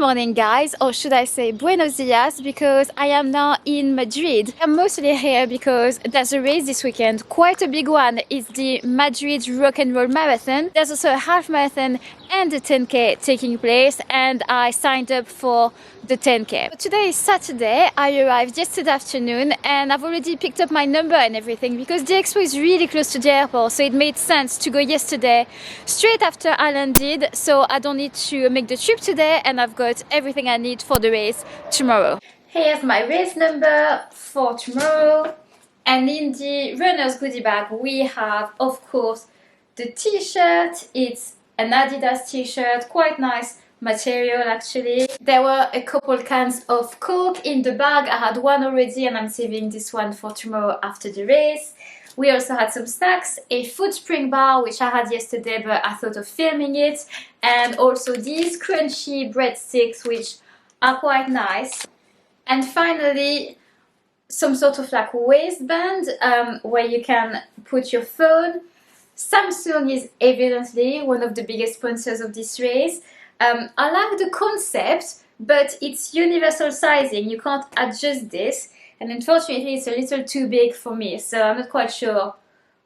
morning guys, or should I say buenos dias, because I am now in Madrid. I'm mostly here because there's a race this weekend, quite a big one. It's the Madrid Rock and Roll Marathon. There's also a half marathon and a 10k taking place, and I signed up for the 10k. But today is Saturday. I arrived yesterday afternoon and I've already picked up my number and everything because the expo is really close to the airport, so it made sense to go yesterday straight after I landed, so I don't need to make the trip today, and I've got everything I need for the race tomorrow. Here's my race number for tomorrow, and in the runner's goodie bag we have, of course, the t-shirt. It's an Adidas t-shirt, quite nice material actually. There were a couple cans of Coke in the bag. I had one already and I'm saving this one for tomorrow after the race. We also had some snacks, a food spring bar which I had yesterday but I thought of filming it, and also these crunchy breadsticks which are quite nice. And finally some sort of like waistband where you can put your phone. Samsung is evidently one of the biggest sponsors of this race. I like the concept, but it's universal sizing. You can't adjust this, and unfortunately it's a little too big for me, so I'm not quite sure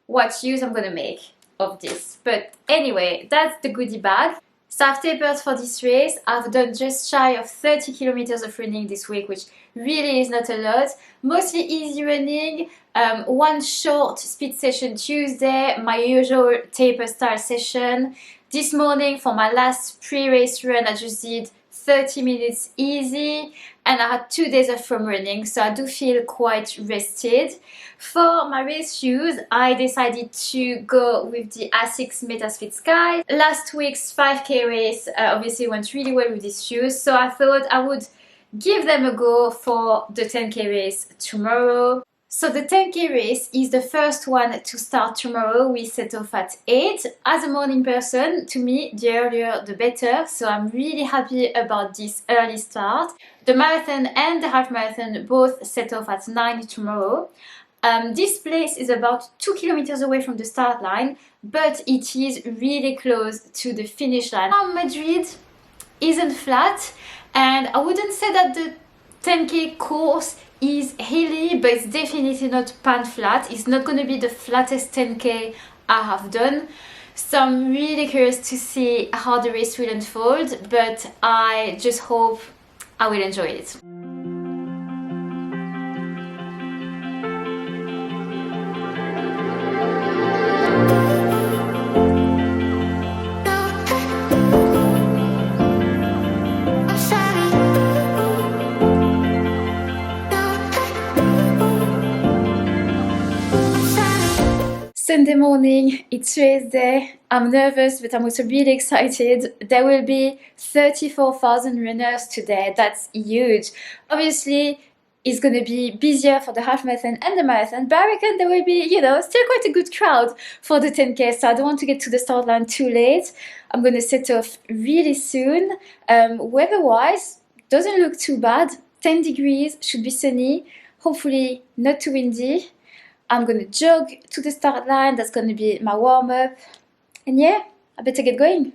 what use I'm gonna make of this. But anyway, that's the goodie bag. So I've tapered for this race. I've done just shy of 30 kilometers of running this week, which really is not a lot. Mostly easy running, one short speed session Tuesday, my usual taper style session. This morning for my last pre-race run I just did 30 minutes easy, and I had 2 days off from running, so I do feel quite rested. For my race shoes, I decided to go with the Asics Metasfit Sky. Last week's 5k race obviously went really well with these shoes, so I thought I would give them a go for the 10k race tomorrow. So the 10k race is the first one to start tomorrow. We set off at 8. As a morning person, to me, the earlier the better. So I'm really happy about this early start. The marathon and the half marathon both set off at 9 tomorrow. This place is about 2 kilometers away from the start line, but it is really close to the finish line. Now Madrid isn't flat, and I wouldn't say that the 10k course is hilly, but it's definitely not pan flat. It's not going to be the flattest 10k I have done, so I'm really curious to see how the race will unfold, but I just hope I will enjoy it. Sunday morning, it's race day. I'm nervous, but I'm also really excited. There will be 34,000 runners today. That's huge. Obviously, it's going to be busier for the half marathon and the marathon, but I reckon there will be, still quite a good crowd for the 10k, so I don't want to get to the start line too late. I'm going to set off really soon. Weather-wise, doesn't look too bad. 10 degrees, should be sunny, hopefully not too windy. I'm gonna jog to the start line. That's gonna be my warm-up, and yeah, I better get going.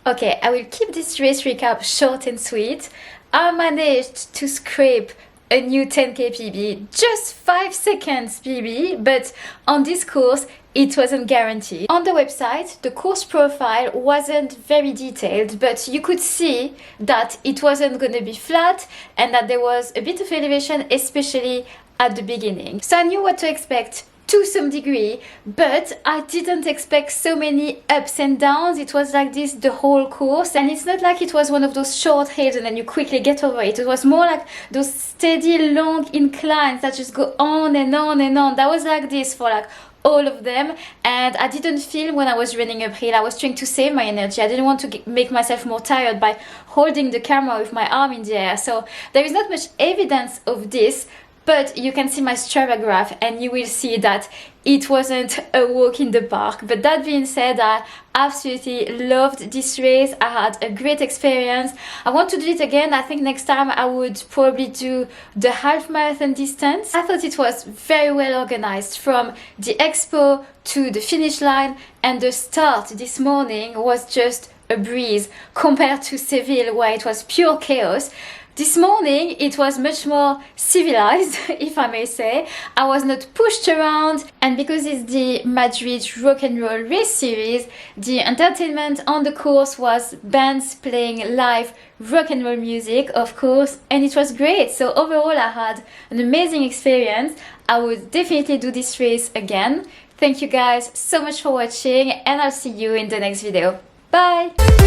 Okay, I will keep this race recap short and sweet. I managed to scrape a new 10k PB, just 5 seconds PB, but on this course it wasn't guaranteed. On the website, the course profile wasn't very detailed, but you could see that it wasn't going to be flat and that there was a bit of elevation, especially at the beginning. So I knew what to expect to some degree, but I didn't expect so many ups and downs. It was like this the whole course, and it's not like it was one of those short hills and then you quickly get over it. It was more like those steady long inclines that just go on and on and on. That was like this for like all of them, and I didn't feel when I was running uphill. I was trying to save my energy. I didn't want to make myself more tired by holding the camera with my arm in the air. So there is not much evidence of this, but you can see my Strava graph and you will see that it wasn't a walk in the park. But that being said, I absolutely loved this race. I had a great experience. I want to do it again. I think next time I would probably do the half marathon distance. I thought it was very well organized, from the expo to the finish line, and the start this morning was just a breeze compared to Seville, where it was pure chaos. This morning it was much more civilized, if I may say. I was not pushed around, and because it's the Madrid Rock and Roll Race Series, the entertainment on the course was bands playing live rock and roll music, of course, and it was great. So overall I had an amazing experience. I would definitely do this race again. Thank you guys so much for watching, and I'll see you in the next video. Bye!